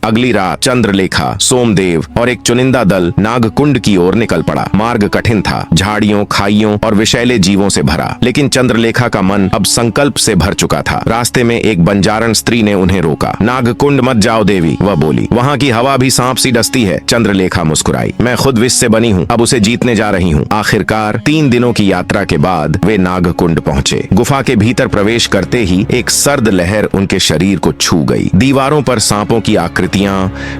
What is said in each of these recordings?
अगली रात चंद्रलेखा, सोमदेव और एक चुनिंदा दल नागकुंड की ओर निकल पड़ा। मार्ग कठिन था, झाड़ियों, खाइयों और विषैले जीवों से भरा, लेकिन चंद्रलेखा का मन अब संकल्प से भर चुका था। रास्ते में एक बंजारण स्त्री ने उन्हें रोका। नागकुंड मत जाओ देवी, वह बोली, वहाँ की हवा भी सांप सी डसती है। चंद्रलेखा मुस्कुराई, मैं खुद विष से बनी हूँ, अब उसे जीतने जा रही हूँ। आखिरकार 3 दिनों की यात्रा के बाद वे नागकुंड पहुँचे। गुफा के भीतर प्रवेश करते ही एक सर्द लहर उनके शरीर को छू गई। दीवारों पर सांपों की आकृतियां,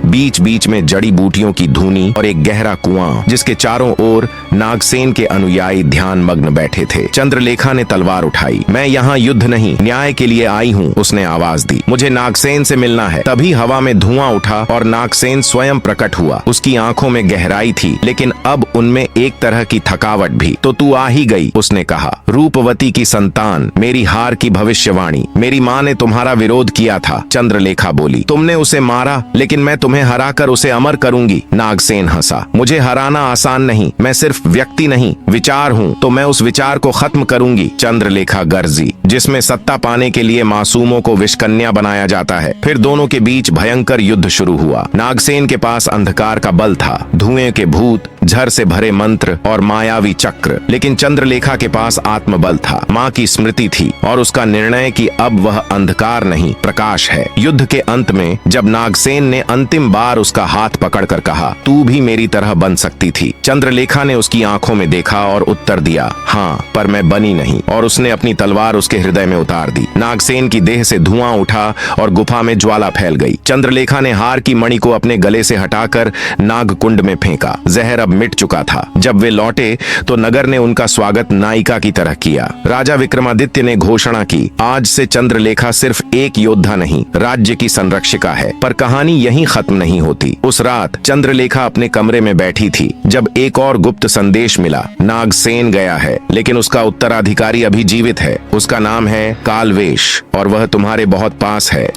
बीच बीच में जड़ी बूटियों की धुनी और एक गहरा कुआं जिसके चारों ओर नागसेन के अनुयायी ध्यान मग्न बैठे थे। चंद्रलेखा ने तलवार उठाई। मैं यहाँ युद्ध नहीं, न्याय के लिए आई हूँ, उसने आवाज दी। मुझे नागसेन से मिलना है। तभी हवा में धुआं उठा और नागसेन स्वयं प्रकट हुआ। उसकी आंखों में गहराई थी, लेकिन अब उनमें एक तरह की थकावट भी। तो तू आ ही गई, उसने कहा। रूपवती की संतान, मेरी हार की भविष्यवाणी। मेरी माँ ने तुम्हारा विरोध किया था, चंद्रलेखा बोली। तुमने उसे मारा, लेकिन मैं तुम्हें हराकर उसे अमर करूंगी। नागसेन हंसा। मुझे हराना आसान नहीं, मैं सिर्फ व्यक्ति नहीं, विचार हूँ, तो मैं उस विचार को खत्म करूंगी। चंद्रलेखा गर्जी। जिसमें सत्ता पाने के लिए मासूमों को विषकन्या बनाया जाता है। फिर दोनों के बीच भयंकर युद्ध शुरू हुआ। नागसेन के पास अंधकार का बल था, धुएं के भूत, झर से भरे मंत्र और मायावी चक्र, लेकिन चंद्रलेखा के पास आत्मबल था, माँ की स्मृति थी और उसका निर्णय कि अब वह अंधकार नहीं, प्रकाश है। युद्ध के अंत में जब नागसेन ने अंतिम बार उसका हाथ पकड़कर कहा, तू भी मेरी तरह बन सकती थी, चंद्रलेखा ने उसकी आंखों में देखा और उत्तर दिया, हाँ, पर मैं बनी नहीं। और उसने अपनी तलवार उसके हृदय में उतार दी। नागसेन की देह से धुआं उठा और गुफा में ज्वाला फैल गई। चंद्रलेखा ने हार की मणि को अपने गले से हटाकर नागकुंड में फेंका। जहर अब मिट चुका था। जब वे लौटे तो नगर ने उनका स्वागत नायिका की तरह किया। राजा विक्रमादित्य ने घोषणा की, आज से चंद्रलेखा सिर्फ एक योद्धा नहीं, राज्य की संरक्षिका है। पर कहानी यहीं खत्म नहीं होती। उस रात चंद्रलेखा अपने कमरे में बैठी थी जब एक और गुप्त संदेश मिला। नागसेन गया है, लेकिन उसका उत्तराधिकारी अभी जीवित है। उसका नाम है कालवेश और वह तुम्हारे बहुत पास है।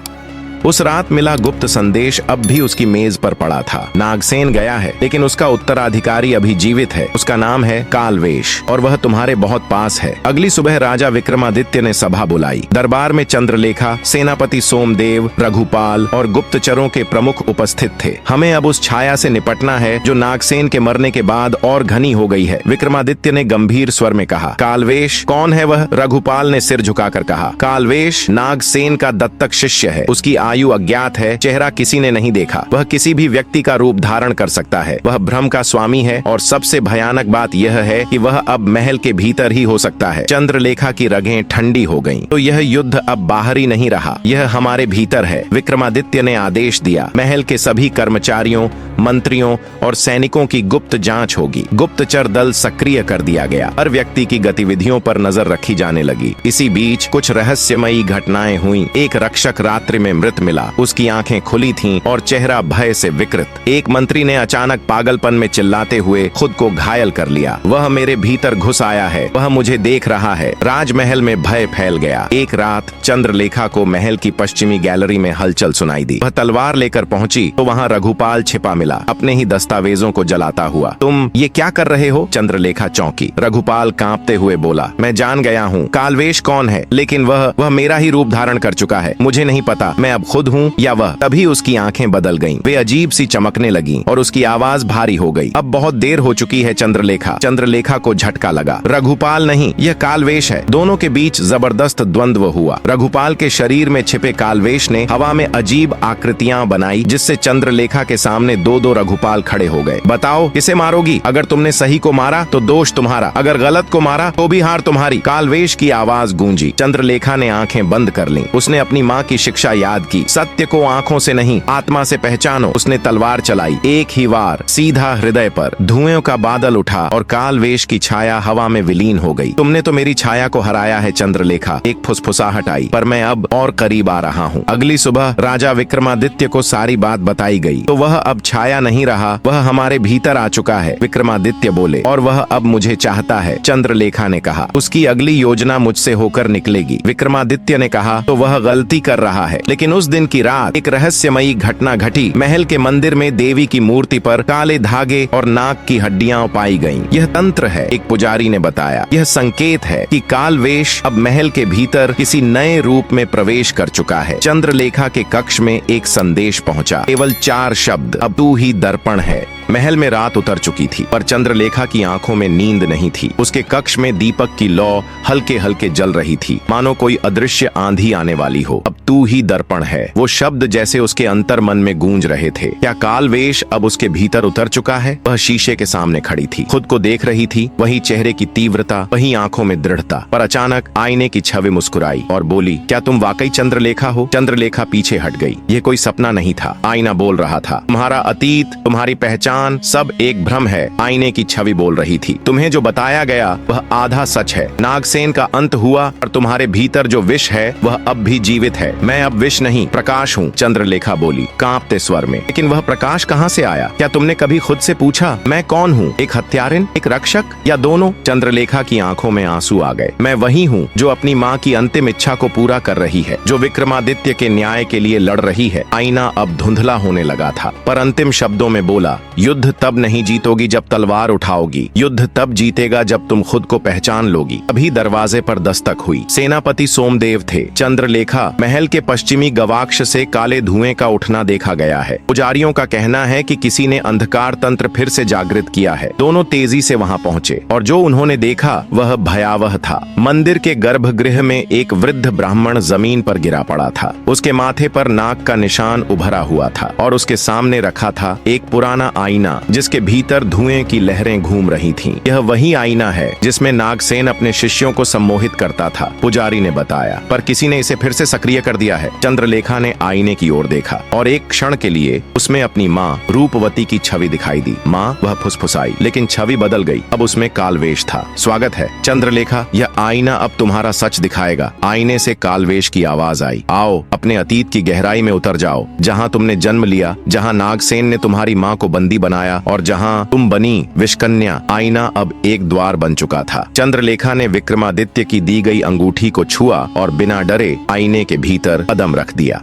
उस रात मिला गुप्त संदेश अब भी उसकी मेज पर पड़ा था। नागसेन गया है, लेकिन उसका उत्तराधिकारी अभी जीवित है। उसका नाम है कालवेश और वह तुम्हारे बहुत पास है। अगली सुबह राजा विक्रमादित्य ने सभा बुलाई। दरबार में चंद्रलेखा, सेनापति सोमदेव, रघुपाल और गुप्तचरों के प्रमुख उपस्थित थे। हमें अब उस छाया से निपटना है जो नागसेन के मरने के बाद और घनी हो गई है, विक्रमादित्य ने गंभीर स्वर में कहा। कालवेश कौन है वह? रघुपाल ने सिर झुकाकर कहा। कालवेश नागसेन का दत्तक शिष्य है। उसकी आयु अज्ञात है, चेहरा किसी ने नहीं देखा। वह किसी भी व्यक्ति का रूप धारण कर सकता है। वह भ्रम का स्वामी है और सबसे भयानक बात यह है कि वह अब महल के भीतर ही हो सकता है। चंद्रलेखा की रगें ठंडी हो गईं। तो यह युद्ध अब बाहर ही नहीं रहा, यह हमारे भीतर है। विक्रमादित्य ने आदेश दिया, महल के सभी कर्मचारियों, मंत्रियों और सैनिकों की गुप्त जांच होगी। गुप्तचर दल सक्रिय कर दिया गया। हर व्यक्ति की गतिविधियों पर नजर रखी जाने लगी। इसी बीच कुछ रहस्यमयी घटनाएं हुई। एक रक्षक रात्रि में मृत मिला। उसकी आंखें खुली थीं और चेहरा भय से विकृत। एक मंत्री ने अचानक पागलपन में चिल्लाते हुए खुद को घायल कर लिया। वह मेरे भीतर घुस आया है, वह मुझे देख रहा है। राजमहल में भय फैल गया। एक रात चंद्रलेखा को महल की पश्चिमी गैलरी में हलचल सुनाई दी। वह तलवार लेकर पहुंची तो वहां रघुपाल छिपा मिला, अपने ही दस्तावेजों को जलाता हुआ। तुम ये क्या कर रहे हो? चंद्रलेखा चौंकी। रघुपाल कांपते हुए बोला, मैं जान गया हूँ कालवेश कौन है, लेकिन वह मेरा ही रूप धारण कर चुका है। मुझे नहीं पता मैं अब खुद हूँ या वह। तभी उसकी आंखें बदल गईं। वे अजीब सी चमकने लगीं और उसकी आवाज भारी हो गई। अब बहुत देर हो चुकी है चंद्रलेखा। चंद्रलेखा को झटका लगा। रघुपाल नहीं, यह कालवेश है। दोनों के बीच जबरदस्त द्वंद्व हुआ। रघुपाल के शरीर में छिपे कालवेश ने हवा में अजीब आकृतियां बनाई, जिससे चंद्रलेखा के सामने दो दो रघुपाल खड़े हो गए। बताओ किसे मारोगी? अगर तुमने सही को मारा तो दोष तुम्हारा, अगर गलत को मारा तो भी हार तुम्हारी। कालवेश की आवाज गूंजी। चंद्रलेखा ने आंखें बंद कर लीं। उसने अपनी माँ की शिक्षा याद की, सत्य को आंखों से नहीं आत्मा से पहचानो। उसने तलवार चलाई। एक ही वार सीधा हृदय पर। धुएं का बादल उठा और कालवेश की छाया हवा में विलीन हो गई। तुमने तो मेरी छाया को हराया है चंद्रलेखा, एक फुसफुसाहट आई, पर मैं अब और करीब आ रहा हूँ। अगली सुबह राजा विक्रमादित्य को सारी बात बताई गई तो वह अब छाया छाया नहीं रहा, वह हमारे भीतर आ चुका है, विक्रमादित्य बोले, और वह अब मुझे चाहता है, चंद्रलेखा ने कहा। उसकी अगली योजना मुझसे होकर निकलेगी। विक्रमादित्य ने कहा, तो वह गलती कर रहा है। लेकिन उस दिन की रात एक रहस्यमयी घटना घटी। महल के मंदिर में देवी की मूर्ति पर काले धागे और नाग की हड्डियां पाई गईं। यह तंत्र है, एक पुजारी ने बताया। यह संकेत है कि कालवेश अब महल के भीतर किसी नए रूप में प्रवेश कर चुका है। चंद्रलेखा के कक्ष में एक संदेश पहुंचा, केवल 4 शब्द, अब तू ही दर्पण है। महल में रात उतर चुकी थी, पर चंद्रलेखा की आंखों में नींद नहीं थी। उसके कक्ष में दीपक की लौ हल्के हल्के जल रही थी, मानो कोई अदृश्य आंधी आने वाली हो। अब तू ही दर्पण है, वो शब्द जैसे उसके अंतर मन में गूंज रहे थे। क्या कालवेश अब उसके भीतर उतर चुका है? वह शीशे के सामने खड़ी थी, खुद को देख रही थी, वही चेहरे की तीव्रता, वही आंखों में दृढ़ता। पर अचानक आईने की छवि मुस्कुराई और बोली, क्या तुम वाकई चंद्रलेखा हो? चंद्रलेखा पीछे हट गई। यह कोई सपना नहीं था, आईना बोल रहा था। तुम्हारा अतीत, तुम्हारी पहचान, सब एक भ्रम है, आईने की छवि बोल रही थी। तुम्हें जो बताया गया वह आधा सच है। नागसेन का अंत हुआ और तुम्हारे भीतर जो विष है वह अब भी जीवित है। मैं अब विष नहीं, प्रकाश हूँ, चंद्रलेखा बोली कांपते स्वर में। लेकिन वह प्रकाश कहाँ से आया? क्या तुमने कभी खुद से पूछा, मैं कौन हूँ? एक हत्यारिन, एक रक्षक, या दोनों? चंद्रलेखा की आंखों में आंसू आ गए। मैं वही हूँ जो अपनी माँ की अंतिम इच्छा को पूरा कर रही है, जो विक्रमादित्य के न्याय के लिए लड़ रही है। आईना अब धुंधला होने लगा था, पर अंतिम शब्दों में बोला, युद्ध तब नहीं जीतोगी जब तलवार उठाओगी, युद्ध तब जीतेगा जब तुम खुद को पहचान लोगी। अभी दरवाजे पर दस्तक हुई। सेनापति सोमदेव थे। चंद्रलेखा, महल के पश्चिमी गवाक्ष से काले धुएं का उठना देखा गया है। पुजारियों का कहना है कि किसी ने अंधकार तंत्र फिर से जागृत किया है। दोनों तेजी से वहां पहुंचे और जो उन्होंने देखा वह भयावह था। मंदिर के गर्भगृह में एक वृद्ध ब्राह्मण जमीन पर गिरा पड़ा था। उसके माथे पर नाग का निशान उभरा हुआ था और उसके सामने रखा था एक पुराना आईना जिसके भीतर धुएं की लहरें घूम रही थीं। यह वही आईना है जिसमें नागसेन अपने शिष्यों को सम्मोहित करता था, पुजारी ने बताया। पर किसी ने इसे फिर से सक्रिय कर दिया है। चंद्रलेखा ने आईने की ओर देखा और एक क्षण के लिए उसमें अपनी माँ रूपवती की छवि दिखाई दी। माँ, वह फुसफुसाई, लेकिन छवि बदल गई। अब उसमें कालवेश था। स्वागत है चंद्रलेखा, यह आईना अब तुम्हारा सच दिखाएगा। आईने से कालवेश की आवाज आई, आओ अपने अतीत की गहराई में उतर जाओ, जहाँ तुमने जन्म लिया, जहाँ नागसेन ने तुम्हारी माँ को बंदी बनाया और जहाँ तुम बनी विषकन्या। आईना अब एक द्वार बन चुका था। चंद्रलेखा ने विक्रमादित्य की दी गई अंगूठी को छुआ और बिना डरे आईने के भीतर कदम रख दिया।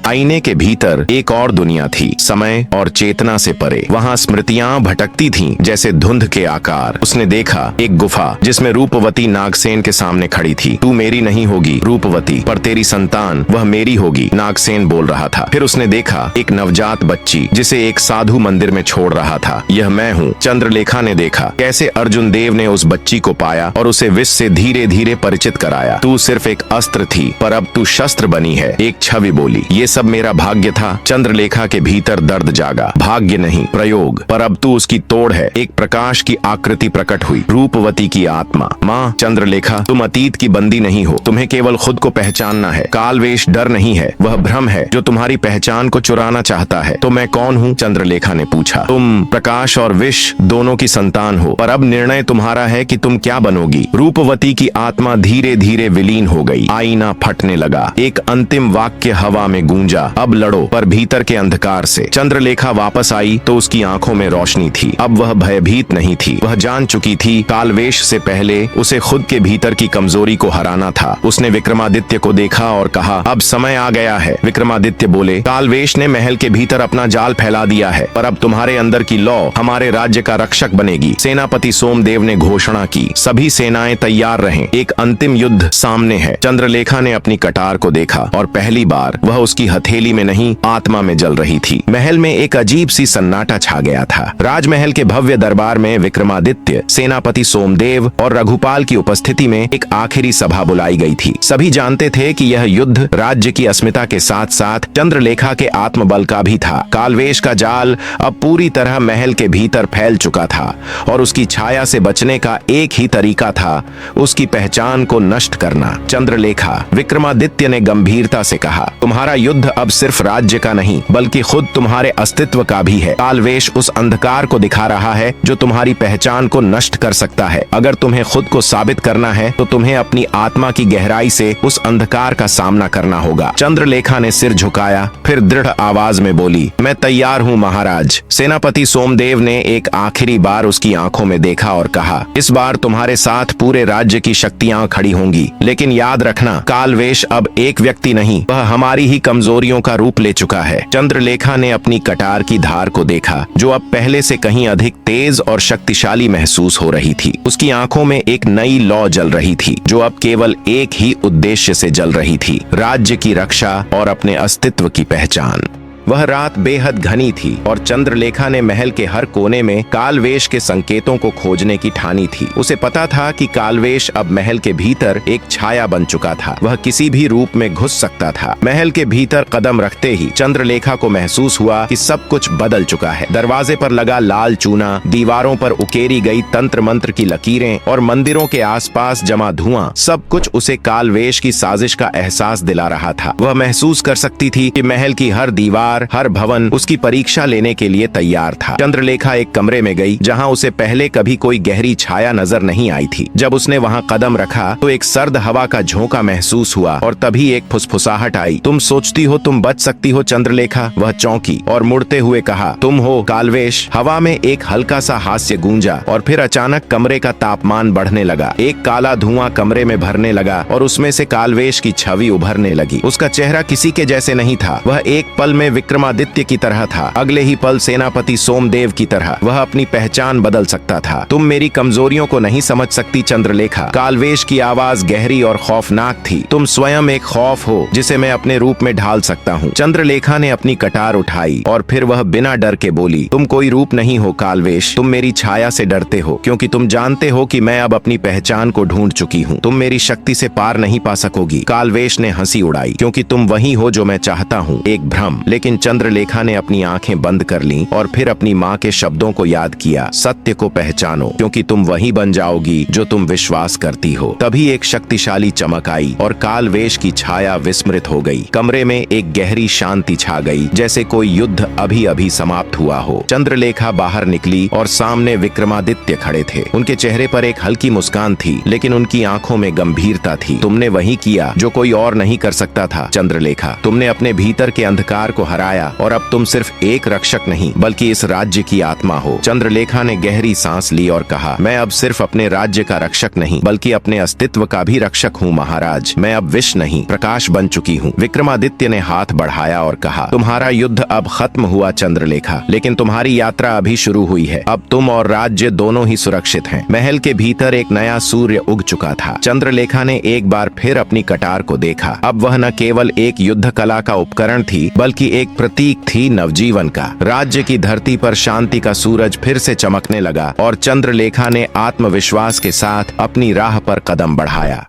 आईने के भीतर एक और दुनिया थी, समय और चेतना से परे। वहाँ स्मृतियां भटकती थीं जैसे धुंध के आकार। उसने देखा एक गुफा जिसमें रूपवती नागसेन के सामने खड़ी थी। तू मेरी नहीं होगी रूपवती, पर तेरी संतान वह मेरी होगी, नागसेन बोल रहा था। फिर उसने देखा एक नवजात बच्ची जिसे एक साधु मंदिर में छोड़ रहा था। यह मैं हूँ। चंद्रलेखा ने देखा कैसे अर्जुन देव ने उस बच्ची को पाया और उसे विष से धीरे धीरे परिचित कराया। तू सिर्फ एक अस्त्र थी, पर अब तू शस्त्र बनी है। एक छवि बोली, ये सब मेरा भाग्य था। चंद्रलेखा के भीतर दर्द जागा। भाग्य नहीं, प्रयोग, पर अब तू उसकी तोड़ है। एक प्रकाश की आकृति प्रकट हुई, रूपवती की आत्मा। माँ चंद्रलेखा, तुम अतीत की बंदी नहीं हो, तुम्हें केवल खुद को पहचानना है। कालवेश डर नहीं है, वह भ्रम है जो तुम्हारी पहचान को चुराना चाहता है। तो मैं कौन हूँ? चंद्रलेखा ने पूछा। तुम प्रकाश और विष दोनों की संतान हो, पर अब निर्णय तुम्हारा है कि तुम क्या बनोगी। रूपवती की आत्मा धीरे धीरे विलीन हो गई। आईना फटने लगा। एक अंतिम वाक्य हवा में गूंजा, अब लड़ो, पर भीतर के अंधकार से। चंद्रलेखा वापस आई तो उसकी आंखों में रोशनी थी। अब वह भयभीत नहीं थी, वह जान चुकी थी कालवेश से पहले उसे खुद के भीतर की कमजोरी को हराना था। उसने विक्रमादित्य को देखा और कहा, अब समय आ गया है। विक्रमादित्य बोले, कालवेश ने महल के भीतर अपना जाल फैला दिया है, पर अब तुम्हारे अंदर की लौ हमारे राज्य का रक्षक बनेगी। सेनापति सोमदेव ने घोषणा की, सभी सेनाएं तैयार रहें, एक अंतिम युद्ध सामने है। चंद्रलेखा ने अपनी कटार को देखा और पहली बार वह उसकी हथेली में नहीं, आत्मा में जल रही थी। महल में एक अजीब सी सन्नाटा छा गया था। राजमहल के भव्य दरबार में विक्रमादित्य, सेनापति सोमदेव और रघुपाल की उपस्थिति में एक आखिरी सभा बुलाई गई थी। सभी जानते थे कि यह युद्ध राज्य की अस्मिता के साथ साथ चंद्रलेखा के आत्मबल का भी था। कालवेश का जाल अब पूरी तरह महल के भीतर फैल चुका था और उसकी छाया से बचने का एक ही तरीका था, उसकी पहचान को नष्ट करना। चंद्रलेखा, विक्रमादित्य ने गंभीरता से कहा, तुम्हारा युद्ध युद्ध अब सिर्फ राज्य का नहीं बल्कि खुद तुम्हारे अस्तित्व का भी है। कालवेश उस अंधकार को दिखा रहा है जो तुम्हारी पहचान को नष्ट कर सकता है। अगर तुम्हें खुद को साबित करना है तो तुम्हें अपनी आत्मा की गहराई से उस अंधकार का सामना करना होगा। चंद्रलेखा ने सिर झुकाया, फिर दृढ़ आवाज में बोली, मैं तैयार हूँ महाराज। सेनापति सोमदेव ने एक आखिरी बार उसकी आंखों में देखा और कहा, इस बार तुम्हारे साथ पूरे राज्य की शक्तियां खड़ी होंगी, लेकिन याद रखना कालवेश अब एक व्यक्ति नहीं, वह हमारी ही कमजोरियों का रूप ले चुका है। चंद्रलेखा ने अपनी कटार की धार को देखा जो अब पहले से कहीं अधिक तेज और शक्तिशाली महसूस हो रही थी। उसकी आंखों में एक नई लौ जल रही थी जो अब केवल एक ही उद्देश्य से जल रही थी, राज्य की रक्षा और अपने अस्तित्व की पहचान। वह रात बेहद घनी थी और चंद्रलेखा ने महल के हर कोने में कालवेश के संकेतों को खोजने की ठानी थी। उसे पता था कि कालवेश अब महल के भीतर एक छाया बन चुका था, वह किसी भी रूप में घुस सकता था। महल के भीतर कदम रखते ही चंद्रलेखा को महसूस हुआ कि सब कुछ बदल चुका है। दरवाजे पर लगा लाल चूना, दीवारों पर उकेरी गई तंत्र मंत्र की लकीरें और मंदिरों के आसपास जमा धुआं, सब कुछ उसे कालवेश की साजिश का एहसास दिला रहा था। वह महसूस कर सकती थी कि महल की हर दीवार, हर भवन उसकी परीक्षा लेने के लिए तैयार था। चंद्रलेखा एक कमरे में गई जहां उसे पहले कभी कोई गहरी छाया नजर नहीं आई थी। जब उसने वहां कदम रखा तो एक सर्द हवा का झोंका महसूस हुआ और तभी एक फुसफुसाहट आई। तुम सोचती हो तुम बच सकती हो चंद्रलेखा? वह चौंकी और मुड़ते हुए कहा, तुम हो कालवेश? हवा में एक हल्का सा हास्य गूंजा और फिर अचानक कमरे का तापमान बढ़ने लगा। एक काला धुआं कमरे में भरने लगा और उसमें से कालवेश की छवि उभरने लगी। उसका चेहरा किसी के जैसे नहीं था, वह एक पल में विक्रमादित्य की तरह था, अगले ही पल सेनापति सोमदेव की तरह। वह अपनी पहचान बदल सकता था। तुम मेरी कमजोरियों को नहीं समझ सकती चंद्रलेखा। कालवेश की आवाज गहरी और खौफनाक थी। तुम स्वयं एक खौफ हो जिसे मैं अपने रूप में ढाल सकता हूँ। चंद्रलेखा ने अपनी कटार उठाई और फिर वह बिना डर के बोली, तुम कोई रूप नहीं हो कालवेश, तुम मेरी छाया से डरते हो क्योंकि तुम जानते हो कि मैं अब अपनी पहचान को ढूंढ चुकी हूँ। तुम मेरी शक्ति से पार नहीं पा सकोगी। कालवेश ने हंसी उड़ाई, क्योंकि तुम वही हो जो मैं चाहता हूँ, एक भ्रम। लेकिन चंद्रलेखा ने अपनी आंखें बंद कर लीं और फिर अपनी माँ के शब्दों को याद किया, सत्य को पहचानो क्योंकि तुम वही बन जाओगी जो तुम विश्वास करती हो। तभी एक शक्तिशाली चमक आई और कालवेश की छाया विस्मृत हो गई। कमरे में एक गहरी शांति छा गई, जैसे कोई युद्ध अभी अभी समाप्त हुआ हो। चंद्रलेखा बाहर निकली और सामने विक्रमादित्य खड़े थे। उनके चेहरे पर एक हल्की मुस्कान थी, लेकिन उनकी आंखों में गंभीरता थी। तुमने वही किया जो कोई और नहीं कर सकता था चंद्रलेखा। तुमने अपने भीतर के अंधकार को हराया और अब तुम सिर्फ एक रक्षक नहीं बल्कि इस राज्य की आत्मा हो। चंद्रलेखा ने गहरी सांस ली और कहा, मैं अब सिर्फ अपने राज्य का रक्षक नहीं बल्कि अपने अस्तित्व का भी रक्षक हूँ महाराज। मैं अब विष नहीं, प्रकाश बन चुकी हूँ। विक्रमादित्य ने हाथ बढ़ाया और कहा, तुम्हारा युद्ध अब खत्म हुआ चंद्रलेखा, लेकिन तुम्हारी यात्रा अभी शुरू हुई है। अब तुम और राज्य दोनों ही सुरक्षित हैं। महल के भीतर एक नया सूर्य उग चुका था। चंद्रलेखा ने एक बार फिर अपनी कटार को देखा। अब वह न केवल एक युद्ध कला का उपकरण थी बल्कि एक प्रतीक थी नवजीवन का। राज्य की धरती पर शांति का सूरज फिर से चमकने लगा और चंद्रलेखा ने आत्मविश्वास के साथ अपनी राह पर कदम बढ़ाया।